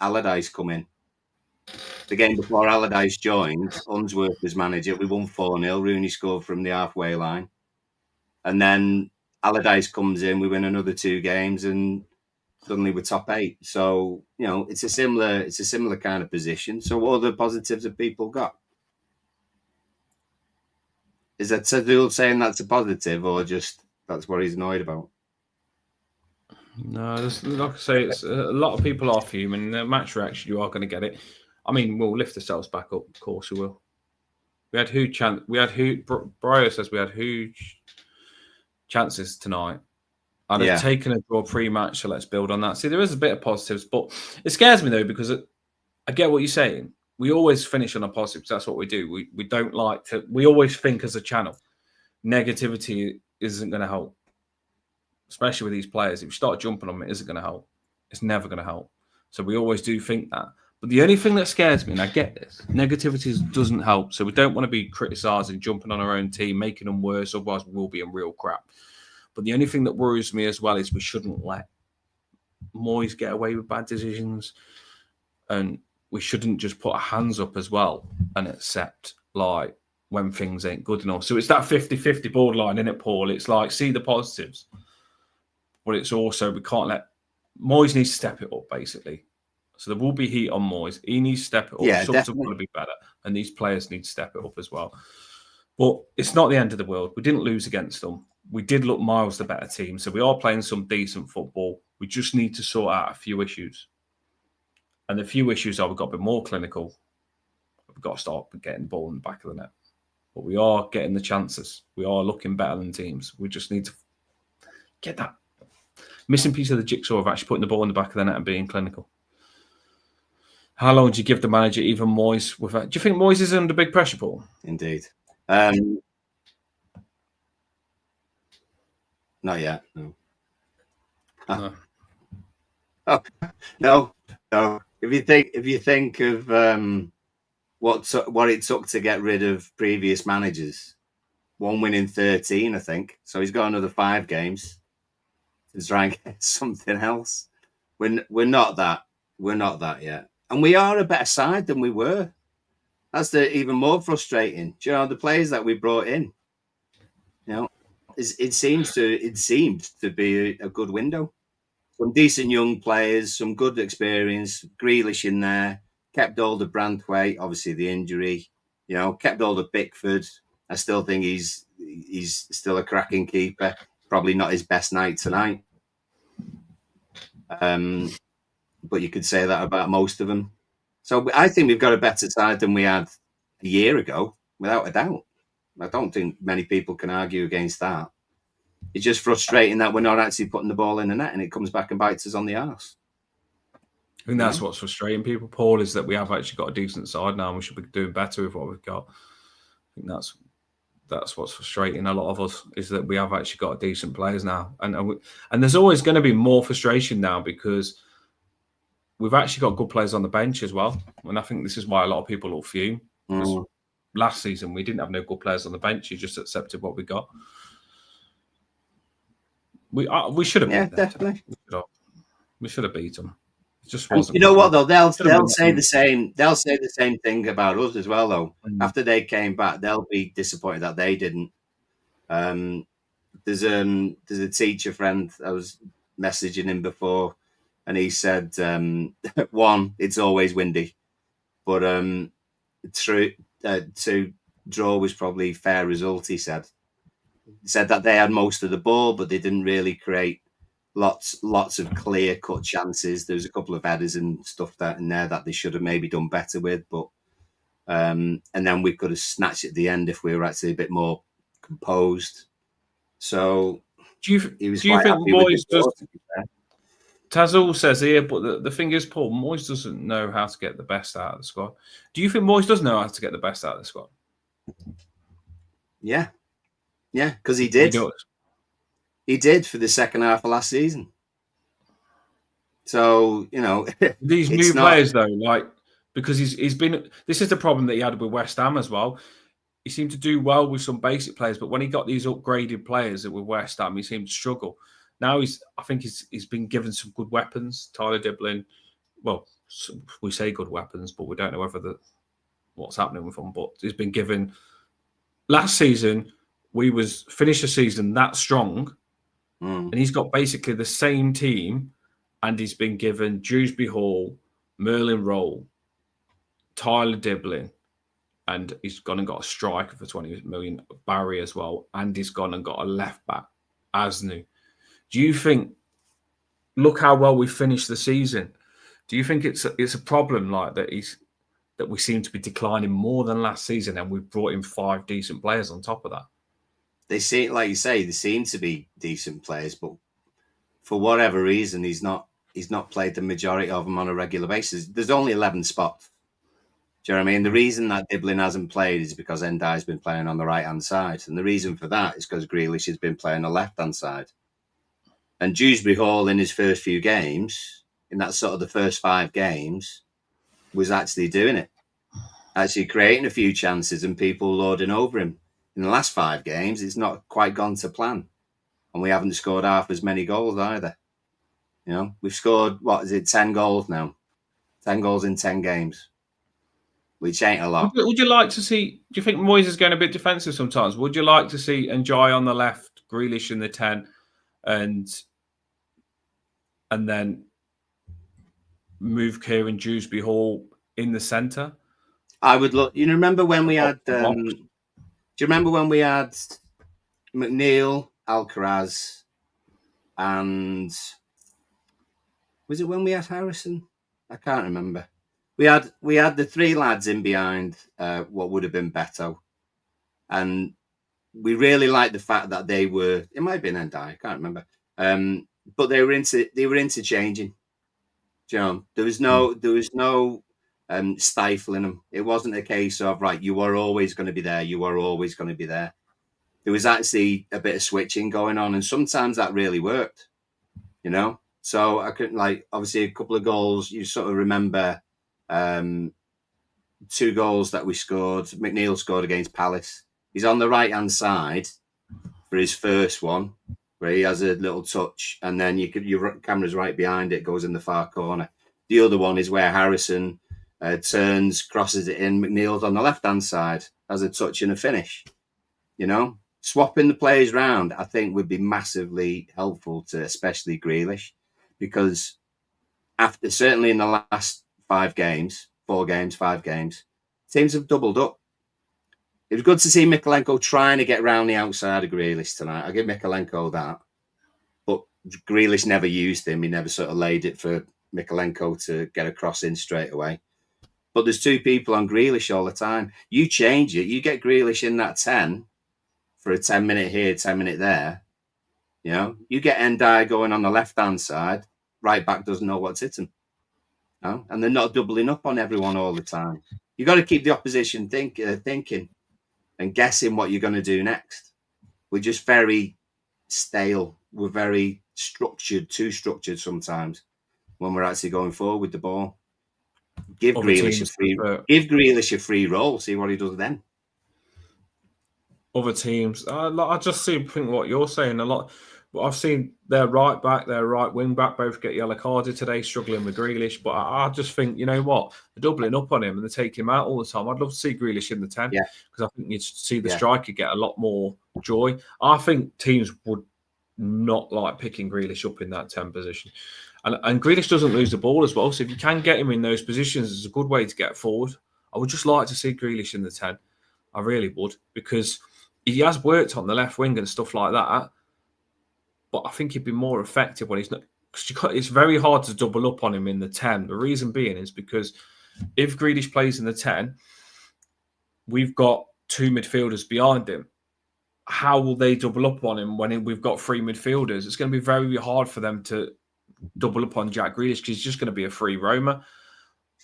Allardyce come in. The game before Allardyce joined, Unsworth was manager. We won 4-0. Rooney scored from the halfway line. And then Allardyce comes in, we win another 2 games, and suddenly we're top 8. So, you know, it's a similar kind of position. So what other positives have people got? Is that Sadul saying that's a positive, or just that's what he's annoyed about? No, like I say, it's a lot of people are fuming. The match reaction, you are going to get it. I mean, we'll lift ourselves back up. Of course, we will. Briar says we had huge chances tonight. I'd have taken a draw pre-match, so let's build on that. See, there is a bit of positives, but it scares me, though, because I get what you're saying. We always finish on a positive, because that's what we do. We don't like to... We always think as a channel, negativity isn't going to help, especially with these players. If you start jumping on them, it isn't going to help. It's never going to help. So we always do think that. But the only thing that scares me, and I get this, negativity doesn't help. So we don't want to be criticising, jumping on our own team, making them worse, otherwise we'll be in real crap. But the only thing that worries me as well is we shouldn't let Moyes get away with bad decisions, and we shouldn't just put our hands up as well and accept, like, when things ain't good enough. So it's that 50-50 borderline, isn't it, Paul? It's like, see the positives, but it's also, we can't let... Moyes needs to step it up, basically. So there will be heat on Moyes. He needs to step it up. Yeah, Subs have got to be better, and these players need to step it up as well. But it's not the end of the world. We didn't lose against them. We did look miles the better team, so we are playing some decent football. We just need to sort out a few issues. And the few issues are we've got to be more clinical. We've got to start getting the ball in the back of the net. But we are getting the chances. We are looking better than teams. We just need to get that missing piece of the jigsaw of actually putting the ball in the back of the net and being clinical. How long do you give the manager, even Moyes, with that? Do you think Moyes is under big pressure, Paul? Indeed. Not yet, no. No. Oh, no. If you think of what it took to get rid of previous managers, 1 win in 13, I think. So he's got another 5 games to try and get something else. We're not that. We're not that yet, and we are a better side than we were. That's even more frustrating. Do you know the players that we brought in? You know, it seemed to be a good window. Some decent young players, some good experience. Grealish in there, kept hold of Brandthwaite. Obviously the injury, kept hold of Pickford. I still think he's still a cracking keeper. Probably not his best night tonight, but you could say that about most of them. So I think we've got a better side than we had a year ago, without a doubt. I don't think many people can argue against that. It's just frustrating that we're not actually putting the ball in the net and it comes back and bites us on the arse. I think that's what's frustrating people, Paul, is that we have actually got a decent side now and we should be doing better with what we've got. I think that's what's frustrating a lot of us, is that we have actually got decent players now. And there's always going to be more frustration now because we've actually got good players on the bench as well. And I think this is why a lot of people will fume. Because last season, we didn't have no good players on the bench. You just accepted what we got. We should have beat them. Definitely. We should have beat them. It just wasn't. You know what though? They'll say the same. They'll say the same thing about us as well, though. After they came back, they'll be disappointed that they didn't. There's a teacher friend I was messaging him before, and he said, one, it's always windy, but to draw was probably fair result. He said that they had most of the ball, but they didn't really create lots of clear cut chances. There was a couple of headers and stuff that in there that they should have maybe done better with, but and then we could have snatched at the end if we were actually a bit more composed. So do you think Moyes does? Tazul says here, but the thing is, Paul, Moyes doesn't know how to get the best out of the squad. Do you think Moyes does know how to get the best out of the squad? Yeah, because he did. He did for the second half of last season. So these new players though, like, because he's been. This is the problem that he had with West Ham as well. He seemed to do well with some basic players, but when he got these upgraded players that were West Ham, he seemed to struggle. Now I think he's been given some good weapons. Tyler Diblin, well, we say good weapons, but we don't know whether what's happening with them. But he's been given. Last season, we finished the season that strong, and he's got basically the same team, and he's been given Dewsbury Hall, Merlin Roll, Tyler Diblin, and he's gone and got a striker for 20 million, Barry as well, and he's gone and got a left back, Asnu. Do you think? Look how well we finished the season. Do you think it's a problem like that? That we seem to be declining more than last season, and we've brought in 5 decent players on top of that. They seem, like you say, they seem to be decent players, but for whatever reason, he's not played the majority of them on a regular basis. There's only 11 spots. Do you know what I mean? The reason that Diblin hasn't played is because Ndai's been playing on the right-hand side, and the reason for that is because Grealish has been playing on the left-hand side. And Dewsbury Hall, in his first few games, in that sort of the first 5 games, was actually doing it, actually creating a few chances and people loading over him. In the last 5 games, it's not quite gone to plan, and we haven't scored half as many goals either. We've scored 10 goals now, 10 goals in 10 games, which ain't a lot. Would you like to see? Do you think Moyes is going a bit defensive sometimes? Would you like to see Ndiaye on the left, Grealish in the 10, and then move Kieran Dewsbury Hall in the centre? I would look. You remember when we had? Do you remember when we had McNeil, Alcaraz, and was it when we had Harrison? I can't remember. We had the 3 lads in behind what would have been Beto, and we really liked the fact that they were. It might have been Ndiaye, I can't remember. But they were interchanging. There was no stifling them. It wasn't a case of right, you are always going to be there. You are always going to be there. There was actually a bit of switching going on, and sometimes that really worked. So I couldn't obviously a couple of goals. You sort of remember 2 goals that we scored. McNeil scored against Palace. He's on the right hand side for his first one, where he has a little touch, and then your camera's right behind it, goes in the far corner. The other one is where Harrison turns, crosses it in. McNeil's on the left hand side, has a touch and a finish. Swapping the players round, I think, would be massively helpful to especially Grealish, because certainly in the last 5 games, teams have doubled up. It was good to see Mykolenko trying to get round the outside of Grealish tonight. I'll give Mykolenko that. But Grealish never used him. He never sort of laid it for Mykolenko to get a cross in straight away. But there's 2 people on Grealish all the time. You change it. You get Grealish in that 10 for a 10-minute here, 10-minute there. You get Ndai going on the left-hand side. Right back doesn't know what's hit him. And they're not doubling up on everyone all the time. You've got to keep the opposition thinking and guessing what you're going to do next. We're just very stale. We're very structured, too structured sometimes when we're actually going forward with the ball. Give Grealish a free roll. See what he does then. Other teams, I just think what you're saying a lot. I've seen their right back, their right wing back both get yellow carded today, struggling with Grealish. But I just think, you know what, they're doubling up on him and they take him out all the time. I'd love to see Grealish in the 10 because I think you'd see the striker get a lot more joy. I think teams would not like picking Grealish up in that 10 position. And Grealish doesn't lose the ball as well. So if you can get him in those positions, it's a good way to get forward. I would just like to see Grealish in the 10. I really would, because he has worked on the left wing and stuff like that. But I think he'd be more effective when he's not. Because it's very hard to double up on him in the 10. The reason being is because if Grealish plays in the 10, we've got 2 midfielders behind him. How will they double up on him when we've got 3 midfielders? It's going to be very hard for them to double up on Jack Grealish because he's just going to be a free roamer.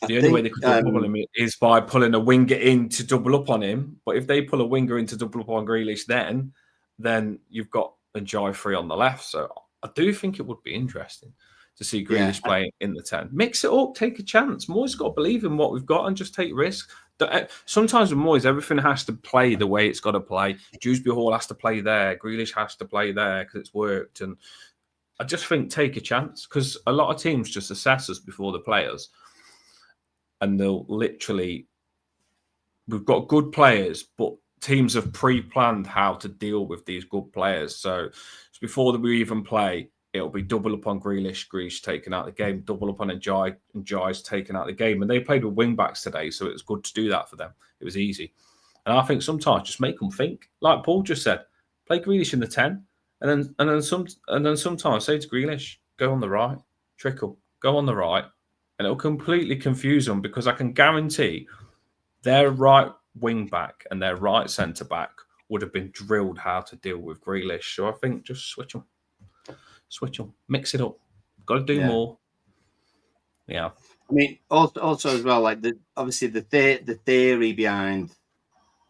The only way they could double up on him is by pulling a winger in to double up on him. But if they pull a winger in to double up on Grealish, then you've got a Jai free on the left. So I do think it would be interesting to see Grealish playing in the 10. Mix it up, take a chance. Moyes got to believe in what we've got and just take risks. Sometimes with Moyes, everything has to play the way it's got to play. Dewsbury Hall has to play there. Grealish has to play there because it's worked. And I just think take a chance, because a lot of teams just assess us before the players. And they'll literally... We've got good players, but teams have pre-planned how to deal with these good players. So before we even play, it'll be double up on Grealish taken out of the game, double up on Njai, and Njai's taken out of the game. And they played with wing-backs today, so it was good to do that for them. It was easy. And I think sometimes just make them think. Like Paul just said, play Grealish in the 10, and then sometimes say to Grealish, go on the right, trickle, go on the right. And it'll completely confuse them, because I can guarantee their right wing-back and their right centre-back would have been drilled how to deal with Grealish. So I think just switch them, mix it up. Got to do more. Yeah. I mean, also as well, like obviously the theory behind,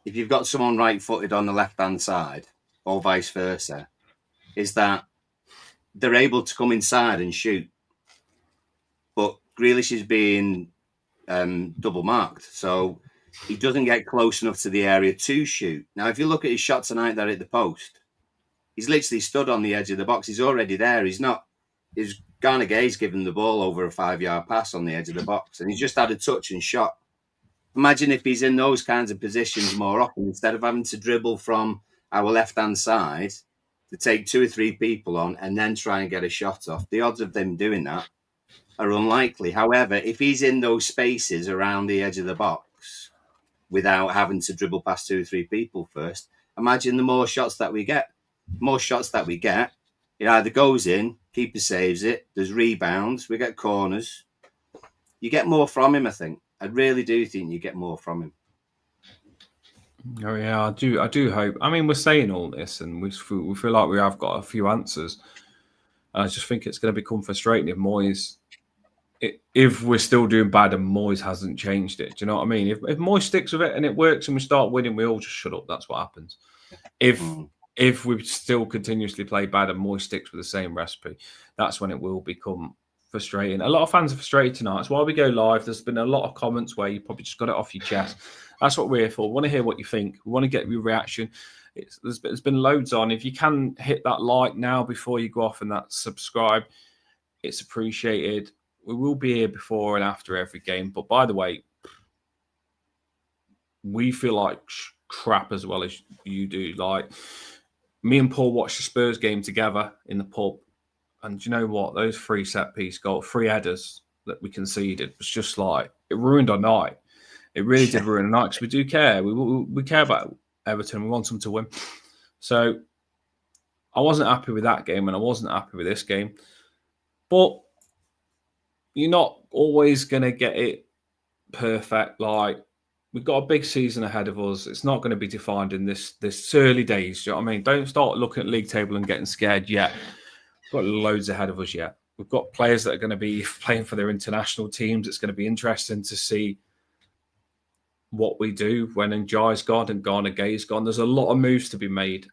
if you've got someone right-footed on the left-hand side or vice versa, is that they're able to come inside and shoot. But Grealish is being double marked, so he doesn't get close enough to the area to shoot. Now, if you look at his shot tonight there at the post, he's literally stood on the edge of the box. He's already there. He's Garner Gay's given the ball over a 5-yard pass on the edge of the box, and he's just had a touch and shot. Imagine if he's in those kinds of positions more often, instead of having to dribble from our left-hand side to take 2 or 3 people on and then try and get a shot off. The odds of them doing that are unlikely. However, if he's in those spaces around the edge of the box without having to dribble past 2 or 3 people first, imagine the more shots that we get. It either goes in, keeper saves it, there's rebounds, we get corners. You get more from him, I think. I really do think you get more from him. Oh yeah, I do hope. I mean, we're saying all this, and we feel like we have got a few answers. And I just think it's going to become frustrating if Moyes, if we're still doing bad and Moyes hasn't changed it. Do you know what I mean? If Moyes sticks with it and it works and we start winning, we all just shut up. That's what happens. If if we still continuously play bad and Moy sticks with the same recipe, that's when it will become frustrating. A lot of fans are frustrated tonight. That's why we go live. There's been a lot of comments where you probably just got it off your chest. That's what we're here for. We want to hear what you think. We want to get your reaction. There's been loads on. If you can hit that like now before you go off and that subscribe, it's appreciated. We will be here before and after every game. But by the way, we feel like crap as well as you do. Like, me and Paul watched the Spurs game together in the pub. And do you know what? Those 3 set-piece goals, 3 headers that we conceded was just like, it ruined our night. It really did ruin the night because we do care. We care about Everton. We want them to win. So I wasn't happy with that game and I wasn't happy with this game. But you're not always going to get it perfect. Like, we've got a big season ahead of us. It's not going to be defined in this early days. Do you know what I mean? Don't start looking at league table and getting scared yet. We've got loads ahead of us yet. We've got players that are going to be playing for their international teams. It's going to be interesting to see what we do when Njai's gone and Ghana Gay's gone. There's a lot of moves to be made.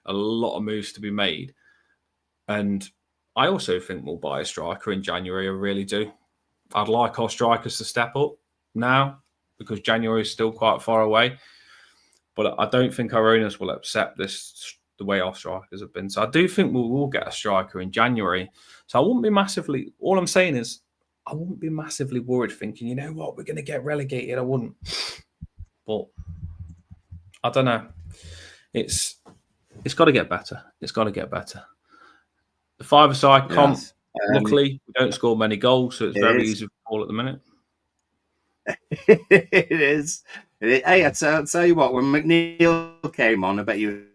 And I also think we'll buy a striker in January. I really do. I'd like our strikers to step up now because January is still quite far away. But I don't think our owners will accept this the way our strikers have been. So I do think we will get a striker in January. So I wouldn't be massively... All I'm saying is I wouldn't be massively worried thinking, you know what, we're going to get relegated. I wouldn't. But I don't know. It's got to get better. It's got to get better. The five-a-side comp, luckily, we don't score many goals, so it's very easy for Paul at the minute. It is. Hey, I'll tell you what, when McNeil came on, I bet you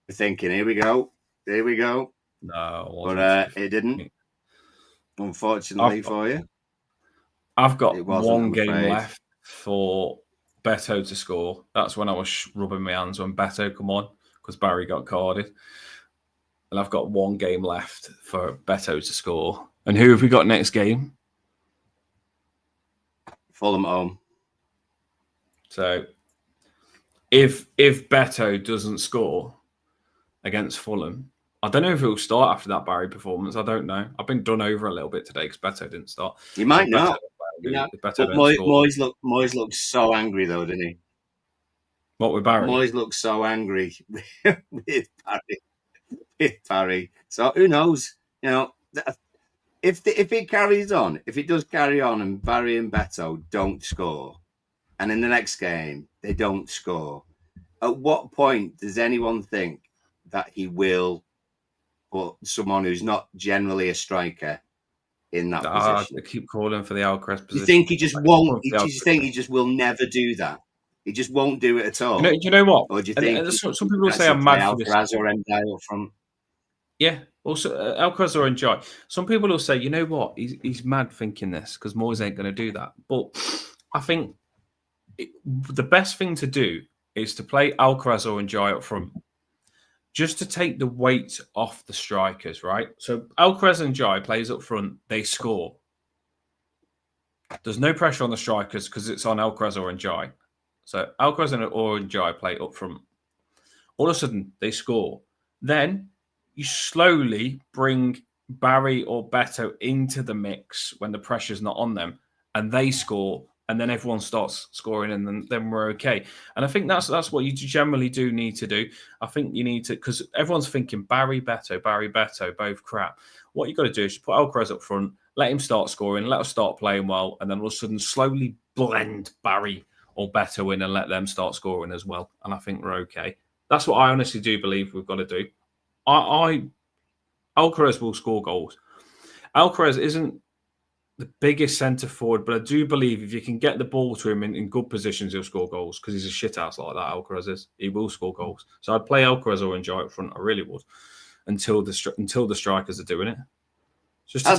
were thinking, here we go. No, but it didn't, unfortunately for you. I've got one game left for Beto to score. That's when I was rubbing my hands when Beto come on, because Barry got carded. And I've got one game left for Beto to score. And who have we got next game? Fulham at home. So if Beto doesn't score against Fulham, I don't know if he'll start after that Barry performance. I don't know. I've been done over a little bit today because Beto didn't start. He might not. Moyes looks so angry though, didn't he? What with Barry? Moyes looks so angry with Barry. So who knows? You know, if it carries on, if it does carry on, and Barry and Beto don't score, and in the next game they don't score, at what point does anyone think that he will put someone who's not generally a striker in that position? I keep calling for the Alcaraz position. You think he just won't? You think he just will never do that? He just won't do it at all. Do you know what? Or do you think some people will say I'm mad for this? Alcaraz or Ndiaye up front? Yeah, also Alcaraz or Ndiaye. Some people will say, you know what? He's mad thinking this because Moyes ain't going to do that. But I think the best thing to do is to play Alcaraz or Ndiaye up front, just to take the weight off the strikers, right? So Alcaraz and Ndiaye plays up front, they score. There's no pressure on the strikers because it's on Alcaraz or Ndiaye. So Alcaraz or Ndiaye play up front. All of a sudden, they score. Then you slowly bring Barry or Beto into the mix when the pressure's not on them, and they score, and then everyone starts scoring, and then we're okay. And I think that's what you generally do need to do. I think you need to, because everyone's thinking Barry, Beto, both crap. What you've got to do is put Alcaraz up front, let him start scoring, let us start playing well, and then all of a sudden slowly blend Barry or Beto in and let them start scoring as well. And I think we're okay. That's what I honestly do believe we've got to do. Alcaraz will score goals. Alcaraz isn't the biggest centre forward, but I do believe if you can get the ball to him in good positions, he'll score goals because he's a shithouse like that. Alcaraz is. He will score goals. So I'd play Alcaraz or Ndiaye up front. I really would until the strikers are doing it. Just to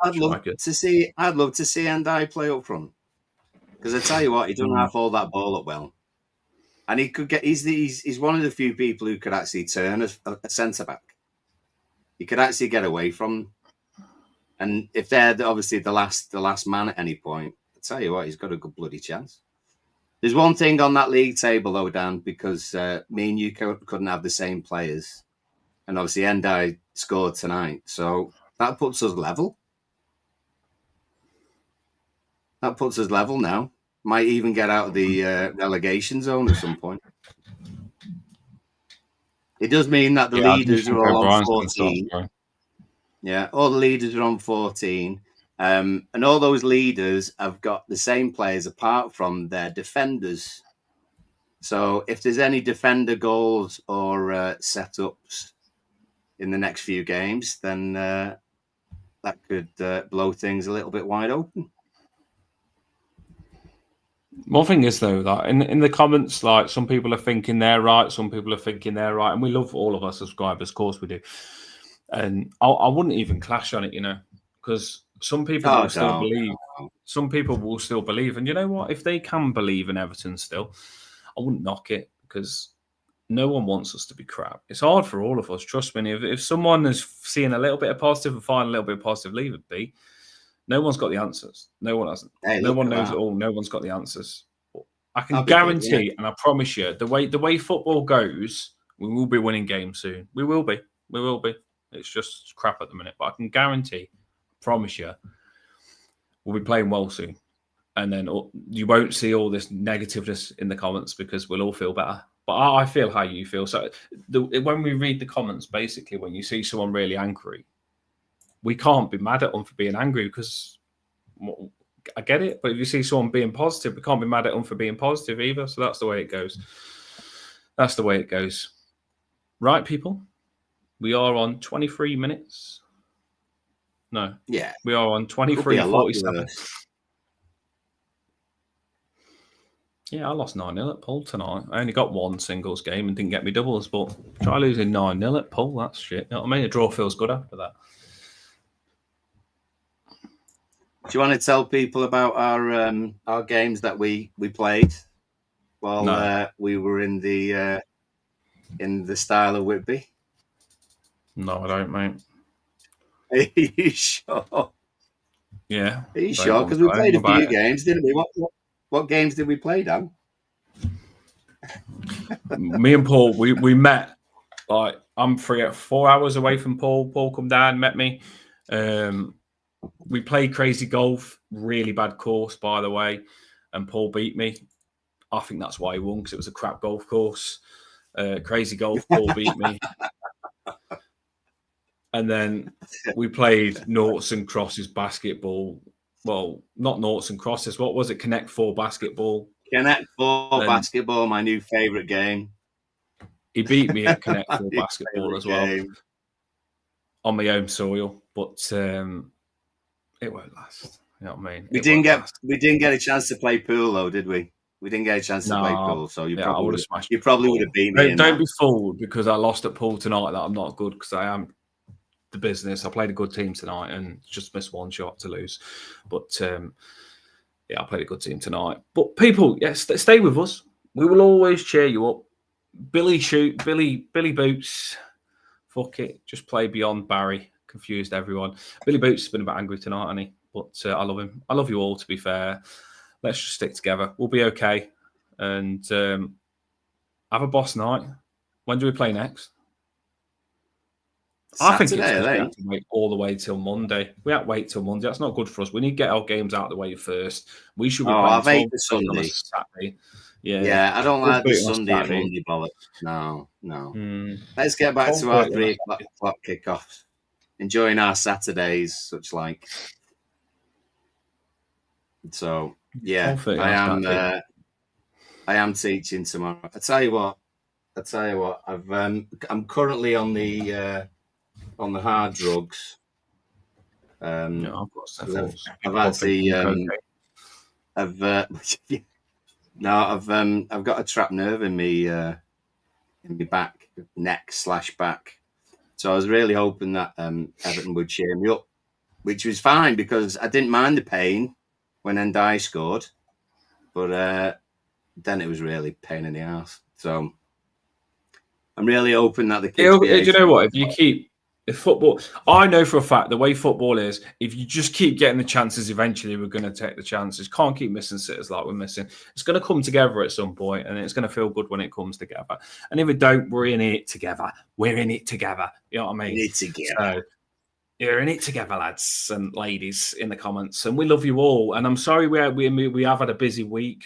I'd love to see Ndiaye play up front because I tell you what, he doesn't have all that ball up well, and he could get. He's one of the few people who could actually turn a centre back. He could actually get away from. And if they're obviously the last man at any point, I tell you what, he's got a good bloody chance. There's one thing on that league table though, Dan, because me and you couldn't have the same players. and obviously Endai scored tonight, so that puts us level. That puts us level now. Might even get out of the relegation zone at some point. It does mean that the leaders are all on 14. Yeah, all the leaders are on 14. And all those leaders have got the same players apart from their defenders. So if there's any defender goals or setups in the next few games, then that could blow things a little bit wide open. One thing is, though, that in the comments, like, some people are thinking they're right, some people are thinking they're right, and we love all of our subscribers, of course we do. And I wouldn't even clash on it, because some people will still believe. Some people will still believe, and you know what? If they can believe in Everton still, I wouldn't knock it, because no one wants us to be crap. It's hard for all of us, trust me. If someone is seeing a little bit of positive and finding a little bit of positive, leave it be. No one's got the answers. No one hasn't. No one knows it all. No one's got the answers. I can guarantee, and I promise you, the way football goes, we will be winning games soon. We will be. We will be. It's just crap at the minute, but I can guarantee, promise you, we'll be playing well soon. And then you won't see all this negativeness in the comments, because we'll all feel better. But I feel how you feel. So when we read the comments, basically, when you see someone really angry, we can't be mad at them for being angry, because I get it. But if you see someone being positive, we can't be mad at them for being positive either. So that's the way it goes. That's the way it goes. Right, people? We are on 23 minutes. No. Yeah. We are on 23:47. Yeah, I lost 9-0 at Poole tonight. I only got one singles game and didn't get me doubles, but try losing 9-0 at Poole, that's shit. You know what I mean? A draw feels good after that. Do you want to tell people about our games that we played while we were in the style of Whitby? No, I don't, mate. Are you sure? Yeah. Are you sure? Because we played a few games, didn't we? What games did we play, Dan? Me and Paul, we met. Like, I'm 4 hours away from Paul. Paul come down, met me. We played crazy golf, really bad course, by the way, and Paul beat me. I think that's why he won, because it was a crap golf course. Crazy golf, Paul beat me. And then we played noughts and crosses basketball. Well, not noughts and crosses. What was it? Connect 4 basketball. Connect 4 basketball, my new favourite game. He beat me at Connect 4 basketball as well. Game. On my own soil. But it won't last. You know what I mean? We didn't get a chance to play pool, though, did we? We didn't get a chance to play pool, so you probably would have beat me. Don't be fooled because I lost at pool tonight that I'm not good, because I am the business. I played a good team tonight and just missed one shot to lose. But I played a good team tonight. But people, yes, stay with us. We will always cheer you up. Billy Boots. Fuck it. Just play beyond Barry. Confused everyone. Billy Boots has been a bit angry tonight, hasn't he? But I love him. I love you all, to be fair. Let's just stick together. We'll be okay. And have a boss night. When do we play next? Saturday, I think we have to wait all the way till Monday. We have to wait till Monday. That's not good for us. We need to get our games out of the way first. We should be playing Sunday. On a Saturday. Yeah, I don't like the Sunday and Monday bollocks. No. Let's get back to our 3 o'clock kickoffs. Enjoying our Saturdays, such like. So yeah, I am teaching tomorrow. I tell you what. I'm currently on the hard drugs. I've got I've had I've got a trapped nerve in me neck/back. So I was really hoping that Everton would cheer me up, which was fine because I didn't mind the pain when Ndai scored, but then it was really pain in the ass. So I'm really hoping that the kids. You know what? Football, I know for a fact the way football is, if you just keep getting the chances, eventually we're going to take the chances. Can't keep missing sitters like we're missing. It's going to come together at some point, and it's going to feel good when it comes together. And if it don't, we're in it together. We're in it together. You know what I mean? In it together. So, you're in it together, lads and ladies, in the comments, and we love you all. And I'm sorry we have had a busy week,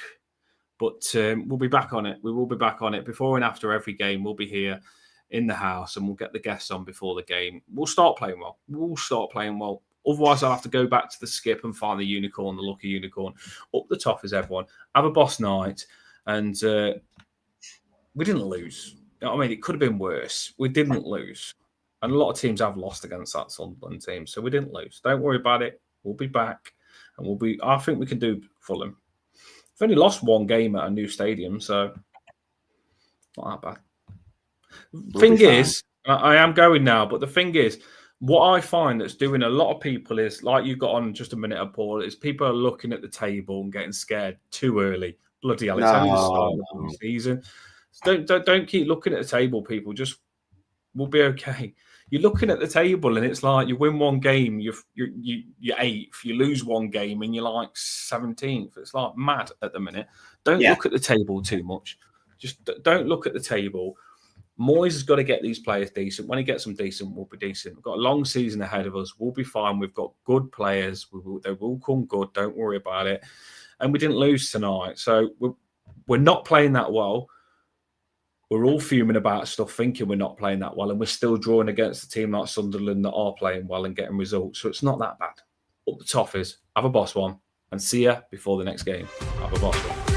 but we'll be back on it. We will be back on it before and after every game. We'll be here in the house, and we'll get the guests on before the game. We'll start playing well. Otherwise, I'll have to go back to the skip and find the unicorn, the lucky unicorn. Up the top is everyone. Have a boss night. And we didn't lose. You know what I mean? It could have been worse. We didn't lose. And a lot of teams have lost against that Sunderland team. So we didn't lose. Don't worry about it. We'll be back. And I think we can do Fulham. We've only lost one game at a new stadium, so not that bad. Thing is, I am going now, but the thing is, what I find that's doing a lot of people is, like you got on just a minute, Paul, is people are looking at the table and getting scared too early. Bloody hell, it's only the start of the season. So don't keep looking at the table, people. Just we'll be okay. You're looking at the table and it's like you win one game, you're 8th. You lose one game and you're like 17th. It's like mad at the minute. Don't look at the table too much. Just don't look at the table. Moyes has got to get these players decent. When he gets them decent, we'll be decent. We've got a long season ahead of us. We'll be fine. We've got good players. They will come good. Don't worry about it. And we didn't lose tonight. So we're not playing that well. We're all fuming about stuff, thinking we're not playing that well. And we're still drawing against a team like Sunderland that are playing well and getting results. So it's not that bad. Up the top is have a boss one. And see ya before the next game. Have a boss one.